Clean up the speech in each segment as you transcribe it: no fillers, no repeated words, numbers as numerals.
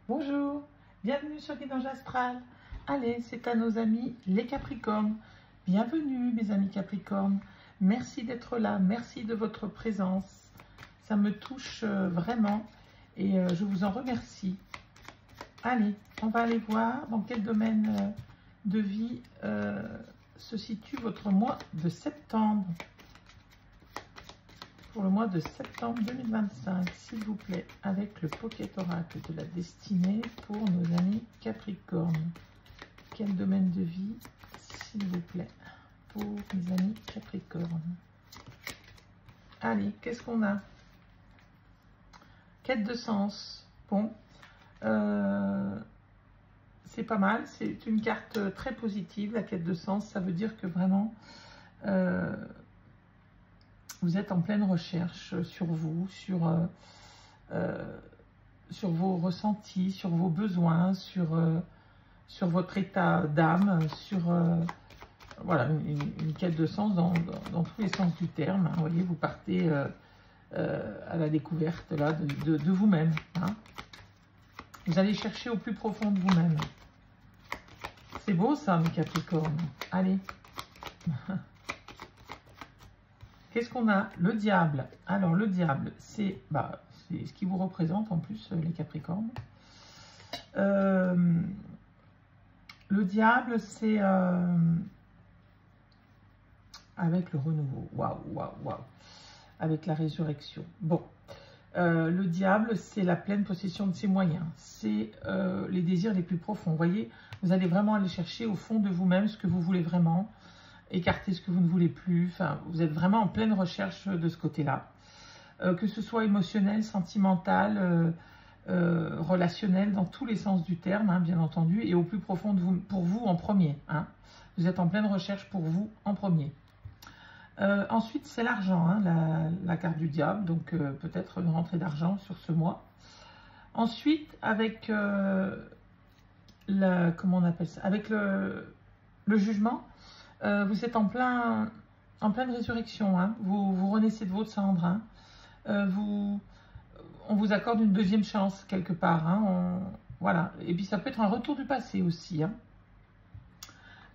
Bonjour, bienvenue sur Guidage Astral. Allez, c'est à nos amis les Capricornes. Bienvenue mes amis Capricornes. Merci d'être là, merci de votre présence. Ça me touche vraiment et je vous en remercie. Allez, on va aller voir dans quel domaine de vie se situe votre mois de septembre. Pour le mois de septembre 2025, s'il vous plaît, avec le Pocket Oracle de la destinée pour nos amis Capricornes. Quel domaine de vie, s'il vous plaît, pour mes amis Capricornes. Allez, qu'est-ce qu'on a? Quête de sens. Bon, c'est pas mal, c'est une carte très positive, la quête de sens. Ça veut dire que vraiment... vous êtes en pleine recherche sur vous, sur vos ressentis, sur vos besoins, sur votre état d'âme, sur voilà, une quête de sens dans tous les sens du terme. Hein. Vous voyez, vous partez à la découverte là, de vous-même. Hein. Vous allez chercher au plus profond de vous-même. C'est beau ça, mes Capricornes. Allez. Qu'est-ce qu'on a? Le diable. Alors, le diable, c'est ce qui vous représente en plus, les Capricornes. Le diable, c'est avec le renouveau. Waouh, waouh, waouh. Avec la résurrection. Bon. Le diable, c'est la pleine possession de ses moyens. C'est les désirs les plus profonds. Vous voyez, vous allez vraiment aller chercher au fond de vous-même ce que vous voulez vraiment. Écarter ce que vous ne voulez plus. Enfin, vous êtes vraiment en pleine recherche de ce côté-là. Que ce soit émotionnel, sentimental, relationnel, dans tous les sens du terme, hein, bien entendu, et au plus profond de vous, pour vous en premier. Hein. Vous êtes en pleine recherche pour vous en premier. Ensuite, c'est l'argent, hein, la carte du diable, donc peut-être une rentrée d'argent sur ce mois. Ensuite, avec comment on appelle ça? Avec le jugement. Vous êtes en pleine résurrection, hein. Vous renaissez de votre cendre, hein. On vous accorde une deuxième chance quelque part, hein. Voilà. Et puis ça peut être un retour du passé aussi, hein.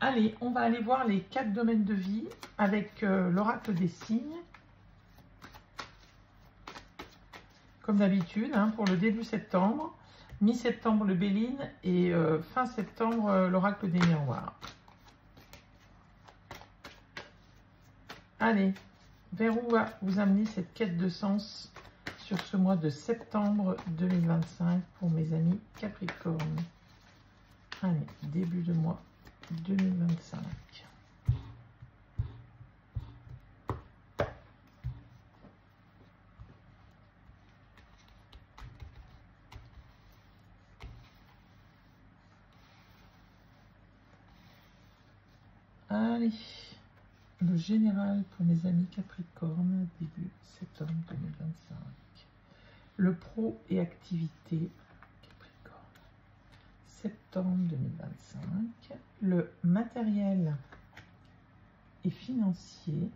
Allez, on va aller voir les 4 domaines de vie avec l'oracle des signes. Comme d'habitude, hein, pour le début septembre, mi-septembre le Béline et fin septembre l'oracle des miroirs. Allez, vers où va vous amener cette quête de sens sur ce mois de septembre 2025 pour mes amis Capricorne? Allez, début de mois 2025. Allez. Le général pour mes amis Capricorne, début septembre 2025. Le pro et activité Capricorne, septembre 2025. Le matériel et financier.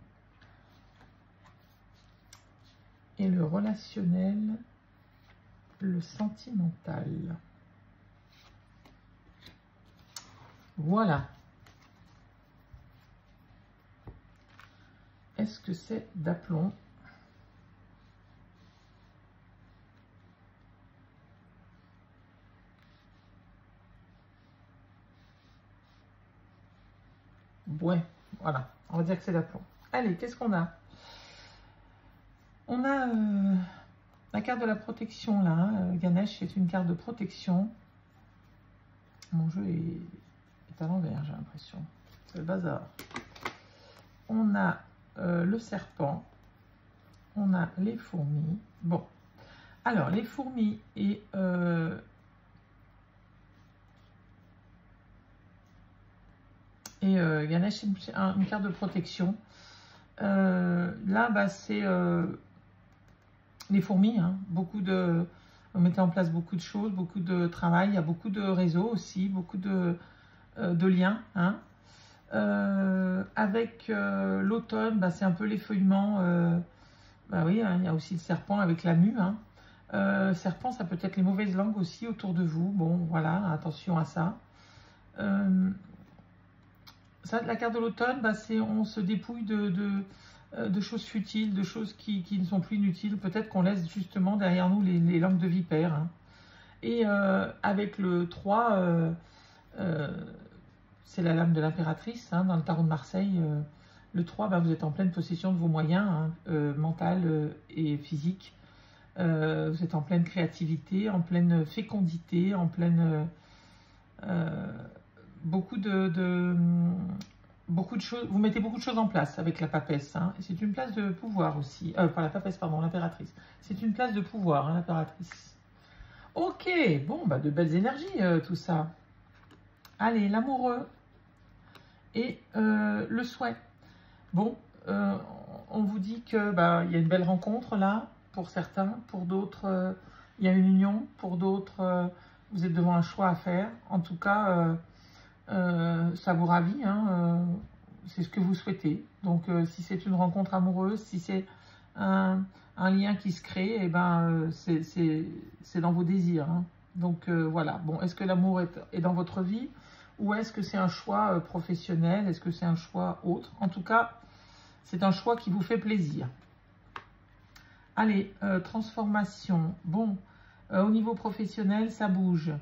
Et le relationnel, le sentimental. Voilà. Est-ce que c'est d'aplomb? Ouais, voilà. On va dire que c'est d'aplomb. Allez, qu'est-ce qu'on a? On a la carte de la protection, là. Hein. Ganesh est une carte de protection. Mon jeu est à l'envers, j'ai l'impression. C'est le bazar. On a... le serpent, on a les fourmis. Bon, alors les fourmis et Ganesh, c'est une carte de protection. Là, bah, c'est les fourmis. Hein, on mettait en place beaucoup de choses, beaucoup de travail. Il y a beaucoup de réseaux aussi, beaucoup de liens. Hein. Avec l'automne, bah, c'est un peu l'effeuillement. Bah oui, hein, il y a aussi le serpent avec la mue. Hein. Serpent, ça peut être les mauvaises langues aussi autour de vous. Bon, voilà, attention à ça. Ça, la carte de l'automne, bah, c'est on se dépouille de choses futiles, de choses qui ne sont plus inutiles. Peut-être qu'on laisse justement derrière nous les langues de vipère. Hein. Et avec le 3, c'est la lame de l'impératrice, hein, dans le tarot de Marseille. Le 3, bah, vous êtes en pleine possession de vos moyens, hein, mental et physique. Vous êtes en pleine créativité, en pleine fécondité, en pleine... beaucoup de choses, vous mettez beaucoup de choses en place avec la papesse. Hein, c'est une place de pouvoir aussi. Pas la papesse, pardon, l'impératrice. C'est une place de pouvoir, hein, l'impératrice. Ok, bon, bah, de belles énergies, tout ça. Allez, l'amoureux et le souhait. Bon, on vous dit que bah, y a une belle rencontre là, pour certains. Pour d'autres, il y a une union. Pour d'autres, vous êtes devant un choix à faire. En tout cas... ça vous ravit, hein, c'est ce que vous souhaitez. Donc, si c'est une rencontre amoureuse, si c'est un lien qui se crée, eh ben, c'est dans vos désirs. Hein. Donc, voilà. Bon, est-ce que l'amour est dans votre vie ou est-ce que c'est un choix professionnel? Est-ce que c'est un choix autre? En tout cas, c'est un choix qui vous fait plaisir. Allez, transformation. Bon, au niveau professionnel, ça bouge.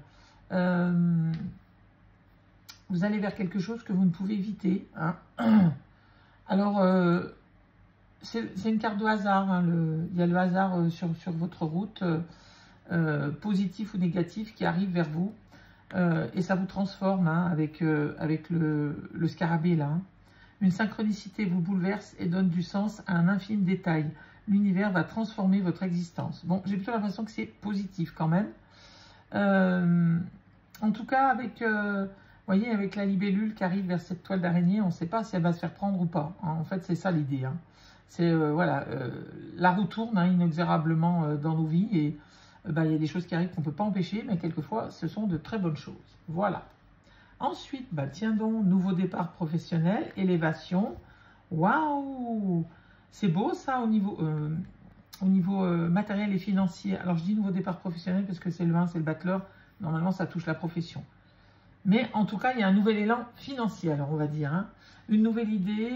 Vous allez vers quelque chose que vous ne pouvez éviter. Hein. Alors, c'est une carte de hasard. Hein, il y a le hasard sur votre route, positif ou négatif, qui arrive vers vous. Et ça vous transforme hein, avec le scarabée là. Hein. Une synchronicité vous bouleverse et donne du sens à un infime détail. L'univers va transformer votre existence. Bon, j'ai plutôt l'impression que c'est positif quand même. En tout cas, avec... Vous voyez, avec la libellule qui arrive vers cette toile d'araignée, on ne sait pas si elle va se faire prendre ou pas. Hein. En fait, c'est ça l'idée. Hein. C'est, voilà, la roue tourne hein, inexorablement dans nos vies et bah, y a des choses qui arrivent qu'on ne peut pas empêcher, mais quelquefois, ce sont de très bonnes choses. Voilà. Ensuite, bah, tiens donc, nouveau départ professionnel, élévation. Waouh! C'est beau ça au niveau matériel et financier. Alors, je dis nouveau départ professionnel parce que c'est le 1, c'est le battleur. Normalement, ça touche la profession. Mais en tout cas, il y a un nouvel élan financier, alors on va dire. Hein. Une nouvelle idée,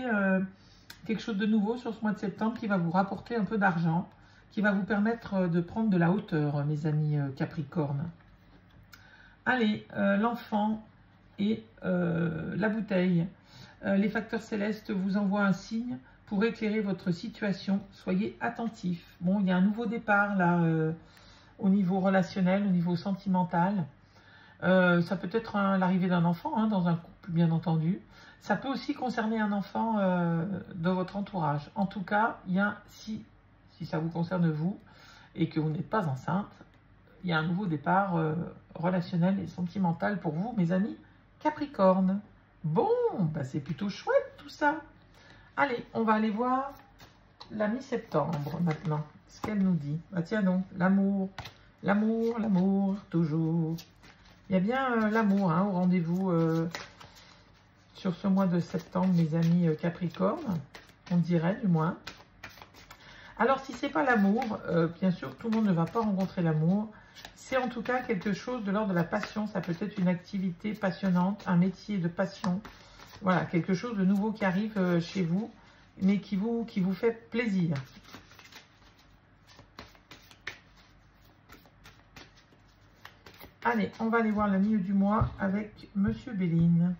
quelque chose de nouveau sur ce mois de septembre qui va vous rapporter un peu d'argent, qui va vous permettre de prendre de la hauteur, mes amis Capricorne. Allez, l'enfant et la bouteille. Les facteurs célestes vous envoient un signe pour éclairer votre situation. Soyez attentifs. Bon, il y a un nouveau départ là, au niveau relationnel, au niveau sentimental. Ça peut être l'arrivée d'un enfant hein, dans un couple, bien entendu. Ça peut aussi concerner un enfant de votre entourage. En tout cas, il y a, si ça vous concerne vous et que vous n'êtes pas enceinte, il y a un nouveau départ relationnel et sentimental pour vous, mes amis Capricorne. Bon, bah c'est plutôt chouette tout ça. Allez, on va aller voir la mi-septembre maintenant. Ce qu'elle nous dit. Bah tiens donc, l'amour, l'amour, l'amour, toujours. Il y a bien l'amour hein, au rendez-vous sur ce mois de septembre, mes amis Capricorne, on dirait du moins. Alors, si ce n'est pas l'amour, bien sûr, tout le monde ne va pas rencontrer l'amour. C'est en tout cas quelque chose de l'ordre de la passion. Ça peut être une activité passionnante, un métier de passion. Voilà, quelque chose de nouveau qui arrive chez vous, mais qui vous fait plaisir. Allez, on va aller voir le milieu du mois avec Monsieur Béline.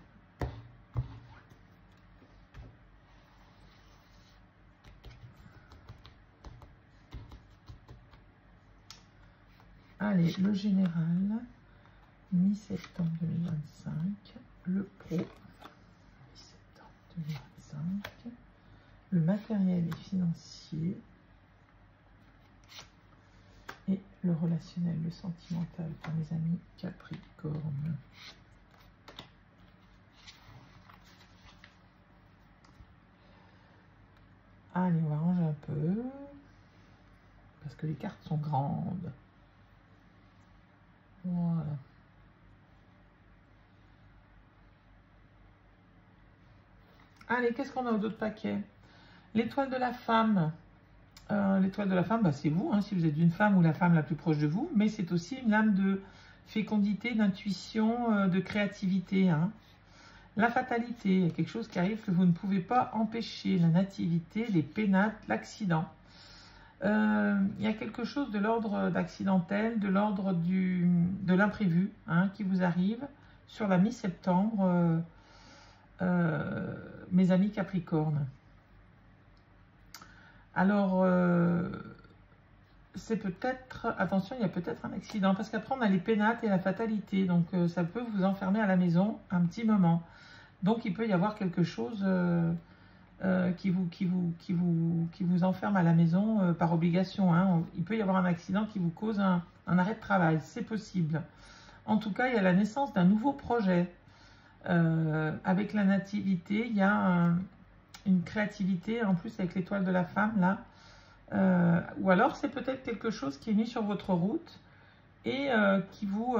Allez, le général, mi-septembre 2025, le pro, mi-septembre 2025, le matériel et financier, et le relationnel, le sentimental pour mes amis Capricorne. Allez, on va ranger un peu, parce que les cartes sont grandes. Voilà. Allez, qu'est-ce qu'on a au d'autres paquets? L'étoile de la femme. L'étoile de la femme, bah, c'est vous, hein, si vous êtes une femme ou la femme la plus proche de vous, mais c'est aussi une âme de fécondité, d'intuition, de créativité. Hein. La fatalité, il y a quelque chose qui arrive que vous ne pouvez pas empêcher, la nativité, les pénates, l'accident. Il y a quelque chose de l'ordre d'accidentel, de l'ordre de l'imprévu, hein, qui vous arrive sur la mi-septembre, mes amis Capricorne. Alors, c'est peut-être, attention, il y a peut-être un accident, parce qu'après on a les pénates et la fatalité, donc ça peut vous enfermer à la maison un petit moment. Donc il peut y avoir quelque chose qui vous enferme à la maison par obligation. Hein. Il peut y avoir un accident qui vous cause un arrêt de travail, c'est possible. En tout cas, il y a la naissance d'un nouveau projet. Avec la nativité, il y a une créativité, en plus avec l'étoile de la femme, là. Ou alors, c'est peut-être quelque chose qui est mis sur votre route et qui vous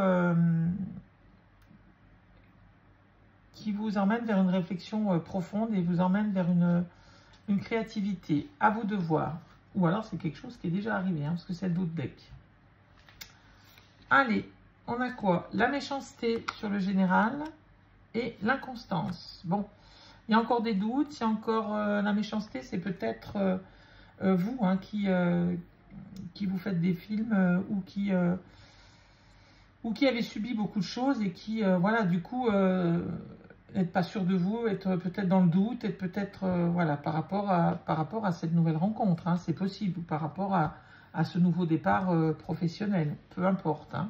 emmène vers une réflexion profonde et vous emmène vers une créativité. À vous de voir. Ou alors, c'est quelque chose qui est déjà arrivé, hein, parce que c'est le doute deck. Allez, on a quoi? La méchanceté sur le général et l'inconstance. Bon. Il y a encore des doutes, il y a encore la méchanceté, c'est peut-être vous hein, qui vous faites des films ou qui avez subi beaucoup de choses et qui, voilà, du coup, n'êtes pas sûr de vous, être peut-être dans le doute, être peut-être, voilà, par rapport à cette nouvelle rencontre, hein, c'est possible, ou par rapport à ce nouveau départ professionnel, peu importe. Hein.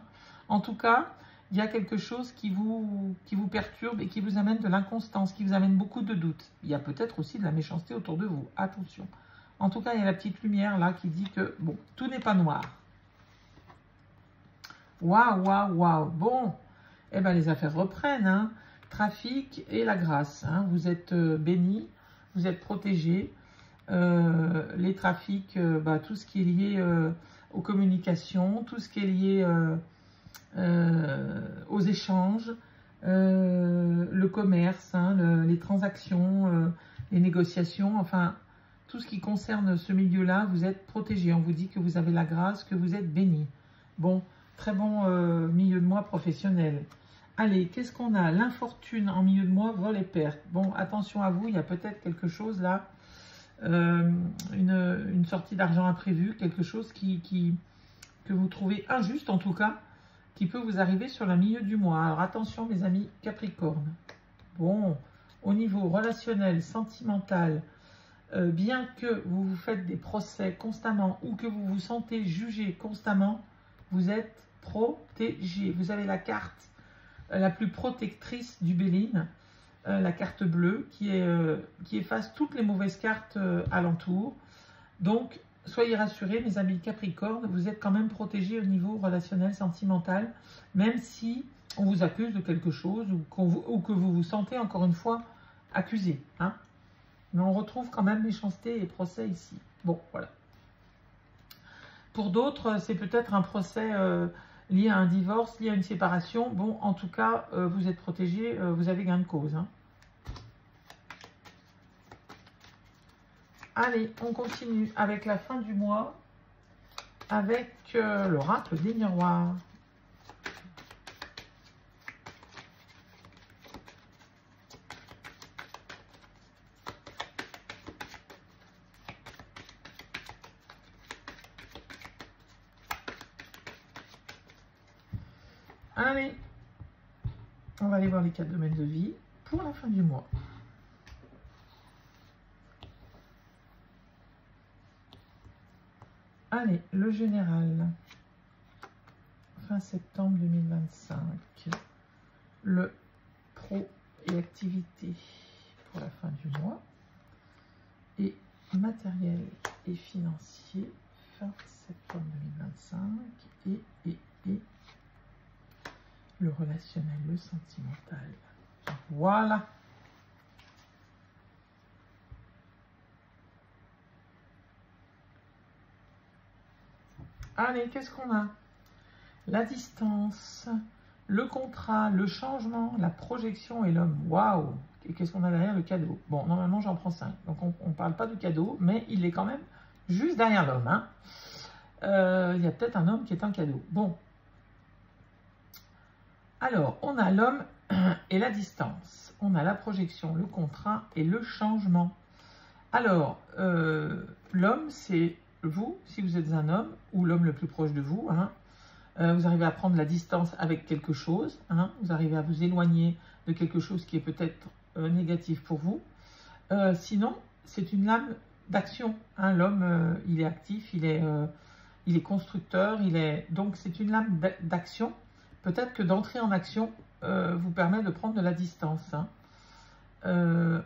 En tout cas, il y a quelque chose qui vous perturbe et qui vous amène de l'inconstance, qui vous amène beaucoup de doutes. Il y a peut-être aussi de la méchanceté autour de vous. Attention. En tout cas, il y a la petite lumière là qui dit que, bon, tout n'est pas noir. Waouh, waouh, waouh. Bon, eh bien, les affaires reprennent. Hein. Trafic et la grâce. Hein. Vous êtes bénis, vous êtes protégés. Les trafics, bah, tout ce qui est lié aux communications, tout ce qui est lié... aux échanges, le commerce, hein, les transactions, les négociations, enfin, tout ce qui concerne ce milieu-là, vous êtes protégé. On vous dit que vous avez la grâce, que vous êtes béni. Bon, très bon milieu de mois professionnel. Allez, qu'est-ce qu'on a? L'infortune en milieu de mois, vol et perte. Bon, attention à vous, il y a peut-être quelque chose là, une sortie d'argent imprévue, quelque chose que vous trouvez injuste en tout cas, qui peut vous arriver sur le milieu du mois. Alors attention mes amis Capricorne. Bon, au niveau relationnel, sentimental, bien que vous vous faites des procès constamment ou que vous vous sentez jugé constamment, vous êtes protégé. Vous avez la carte la plus protectrice du Béline, la carte bleue, qui efface toutes les mauvaises cartes alentour. Donc, soyez rassurés, mes amis Capricorne, vous êtes quand même protégés au niveau relationnel, sentimental, même si on vous accuse de quelque chose ou que vous vous sentez encore une fois accusé. Hein. Mais on retrouve quand même méchanceté et procès ici. Bon, voilà. Pour d'autres, c'est peut-être un procès lié à un divorce, lié à une séparation. Bon, en tout cas, vous êtes protégés, vous avez gain de cause. Hein. Allez, on continue avec la fin du mois, avec l'oracle des miroirs. Allez, on va aller voir les 4 domaines de vie pour la fin du mois. Allez, le général, fin septembre 2025, le pro et activité pour la fin du mois, et matériel et financier, fin septembre 2025, et le relationnel, le sentimental. Voilà. Allez, qu'est-ce qu'on a? La distance, le contrat, le changement, la projection et l'homme. Waouh! Et qu'est-ce qu'on a derrière? Le cadeau. Bon, normalement, j'en prends 5. Donc, on ne parle pas du cadeau, mais il est quand même juste derrière l'homme. Hein. Il y a peut-être un homme qui est un cadeau. Bon. Alors, on a l'homme et la distance. On a la projection, le contrat et le changement. Alors, l'homme, c'est vous, si vous êtes un homme, ou l'homme le plus proche de vous. Hein. Vous arrivez à prendre la distance avec quelque chose. Hein. Vous arrivez à vous éloigner de quelque chose qui est peut-être négatif pour vous. Sinon, c'est une lame d'action. Hein. L'homme, il est actif, il est constructeur. Donc, c'est une lame d'action. Peut-être que d'entrer en action vous permet de prendre de la distance. Hein.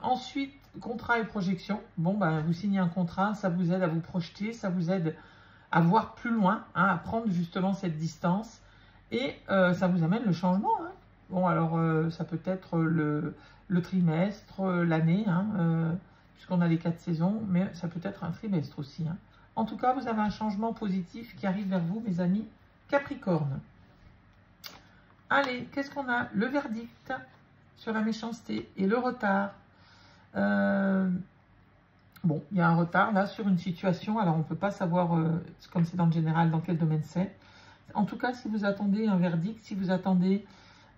Ensuite, contrat et projection. Bon, ben, vous signez un contrat, ça vous aide à vous projeter, ça vous aide à voir plus loin, hein, à prendre justement cette distance. Et ça vous amène le changement. Hein. Bon, alors, ça peut être le trimestre, l'année, hein, puisqu'on a les 4 saisons, mais ça peut être un trimestre aussi. Hein. En tout cas, vous avez un changement positif qui arrive vers vous, mes amis Capricorne. Allez, qu'est-ce qu'on a? Le verdict sur la méchanceté et le retard. Bon, il y a un retard là sur une situation. Alors, on ne peut pas savoir, comme c'est dans le général, dans quel domaine c'est. En tout cas, si vous attendez un verdict, si vous attendez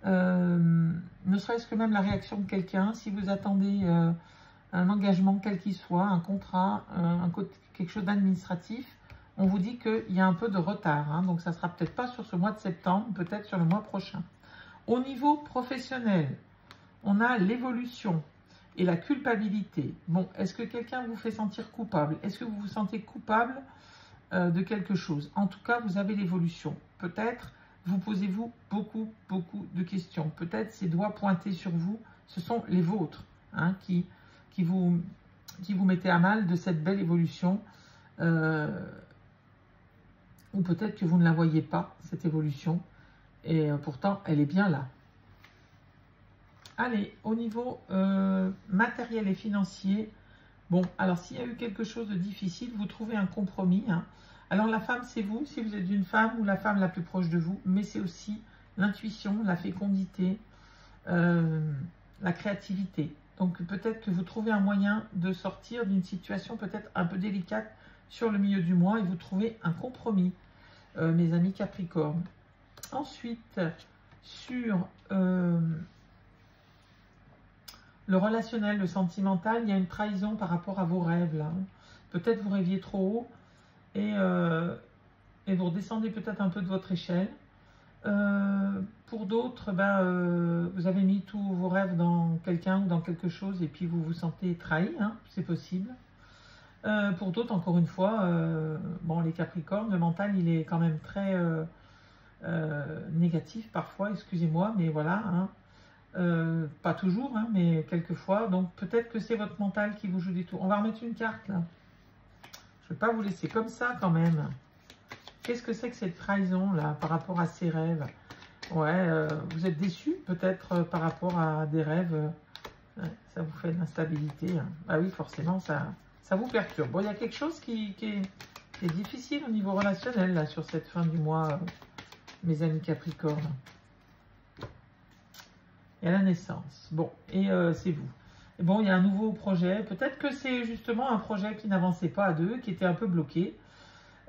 ne serait-ce que même la réaction de quelqu'un, si vous attendez un engagement quel qu'il soit, un contrat, quelque chose d'administratif, on vous dit qu'il y a un peu de retard. Hein, donc, ça ne sera peut-être pas sur ce mois de septembre, peut-être sur le mois prochain. Au niveau professionnel, on a l'évolution et la culpabilité. Bon, est-ce que quelqu'un vous fait sentir coupable? Est-ce que vous vous sentez coupable de quelque chose? En tout cas, vous avez l'évolution. Peut-être vous posez-vous beaucoup de questions. Peut-être ces doigts pointés sur vous, ce sont les vôtres hein, qui vous mettez à mal de cette belle évolution. Ou peut-être que vous ne la voyez pas, cette évolution. Et pourtant, elle est bien là. Allez, au niveau matériel et financier, bon, alors s'il y a eu quelque chose de difficile, vous trouvez un compromis. Hein. Alors la femme, c'est vous, si vous êtes une femme ou la femme la plus proche de vous, mais c'est aussi l'intuition, la fécondité, la créativité. Donc peut-être que vous trouvez un moyen de sortir d'une situation peut-être un peu délicate sur le milieu du mois et vous trouvez un compromis, mes amis Capricorne. Ensuite, sur le relationnel, le sentimental, il y a une trahison par rapport à vos rêves. Là. Peut-être vous rêviez trop haut et vous redescendez peut-être un peu de votre échelle. Pour d'autres, vous avez mis tous vos rêves dans quelqu'un ou dans quelque chose et puis vous vous sentez trahi, hein, c'est possible. Pour d'autres, encore une fois, bon, les Capricornes, le mental, il est quand même très négatif parfois, excusez-moi, mais voilà, hein, pas toujours, hein, mais quelquefois. Donc peut-être que c'est votre mental qui vous joue des tours. On va remettre une carte là. Je ne vais pas vous laisser comme ça quand même. Qu'est-ce que c'est que cette trahison là par rapport à ces rêves? Ouais, vous êtes déçu peut-être par rapport à des rêves. Ouais, ça vous fait de l'instabilité. Hein. Ah oui, forcément, ça vous perturbe. Bon, il y a quelque chose qui est difficile au niveau relationnel là sur cette fin du mois, mes amis Capricorne. Il y a la naissance. Bon, et c'est vous. Et bon, il y a un nouveau projet. Peut-être que c'est justement un projet qui n'avançait pas à deux, qui était un peu bloqué.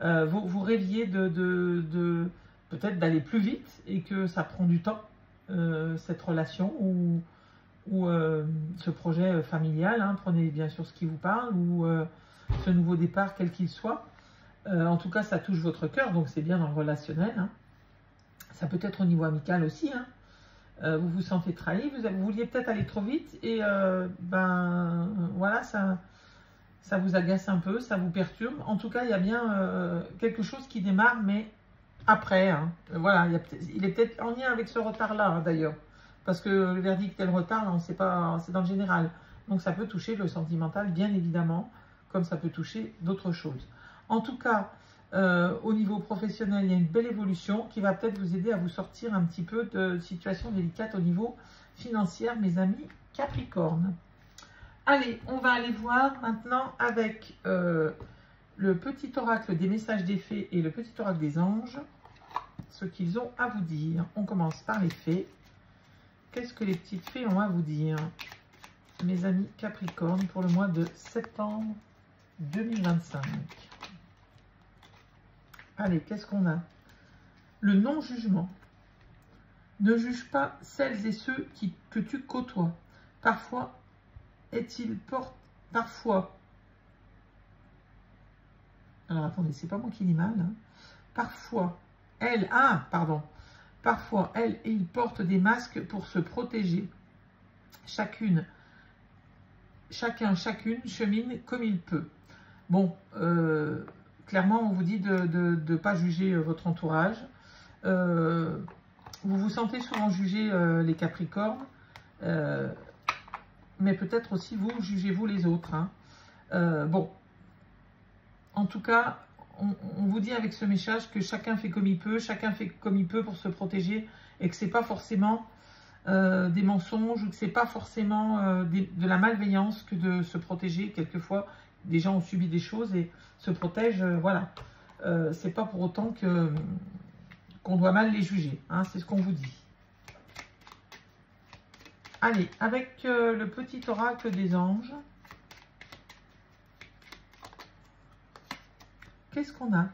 Vous rêviez peut-être d'aller plus vite et que ça prend du temps, cette relation ou ce projet familial. Hein, prenez bien sûr ce qui vous parle ou ce nouveau départ, quel qu'il soit. En tout cas, ça touche votre cœur, donc c'est bien dans le relationnel. Hein. Ça peut être au niveau amical aussi. Hein. Vous vous sentez trahi, vous vouliez peut-être aller trop vite et voilà, ça vous agace un peu, ça vous perturbe. En tout cas, il y a bien quelque chose qui démarre, mais après. Hein. Voilà, il est peut-être en lien avec ce retard-là, hein, d'ailleurs. Parce que le verdict et le retard, on ne sait pas, c'est dans le général. Donc ça peut toucher le sentimental, bien évidemment, comme ça peut toucher d'autres choses. En tout cas, au niveau professionnel, il y a une belle évolution qui va peut-être vous aider à vous sortir un petit peu de situations délicates au niveau financier, mes amis Capricorne. Allez, on va aller voir maintenant avec le petit oracle des messages des fées et le petit oracle des anges, ce qu'ils ont à vous dire. On commence par les fées. Qu'est-ce que les petites fées ont à vous dire, mes amis Capricorne, pour le mois de septembre 2025? Allez, qu'est-ce qu'on a? Le non-jugement. Ne juge pas celles et ceux que tu côtoies. Parfois, parfois. Alors, attendez, c'est pas moi qui lis mal. Hein. Parfois, Parfois, elle et il portent des masques pour se protéger. Chacune chemine comme il peut. Bon, clairement, on vous dit de ne pas juger votre entourage. Vous vous sentez souvent juger les Capricornes, mais peut-être aussi vous, jugez-vous les autres. Hein. Bon, en tout cas, on vous dit avec ce message que chacun fait comme il peut, pour se protéger, et que c'est pas forcément des mensonges, ou que c'est pas forcément de la malveillance que de se protéger. Quelquefois, des gens ont subi des choses et se protègent, voilà. C'est pas pour autant qu'on doit mal les juger, hein, c'est ce qu'on vous dit. Allez, avec le petit oracle des anges, qu'est-ce qu'on a?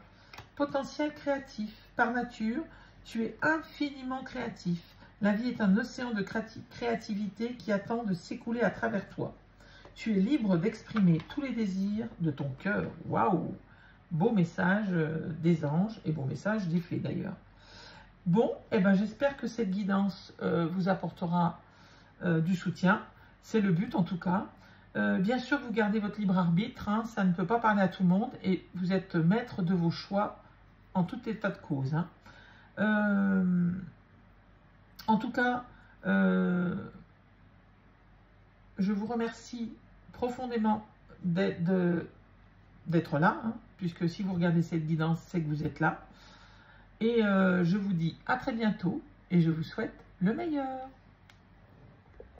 Potentiel créatif. Par nature, tu es infiniment créatif. La vie est un océan de créativité qui attend de s'écouler à travers toi. Tu es libre d'exprimer tous les désirs de ton cœur. Waouh! Beau message des anges et beau message des fées d'ailleurs. Bon, eh ben, j'espère que cette guidance vous apportera du soutien. C'est le but en tout cas. Bien sûr, vous gardez votre libre arbitre, hein, ça ne peut pas parler à tout le monde et vous êtes maître de vos choix en tout état de cause. Hein. En tout cas, je vous remercie profondément d'être là, hein, puisque si vous regardez cette guidance, c'est que vous êtes là. Et je vous dis à très bientôt et je vous souhaite le meilleur.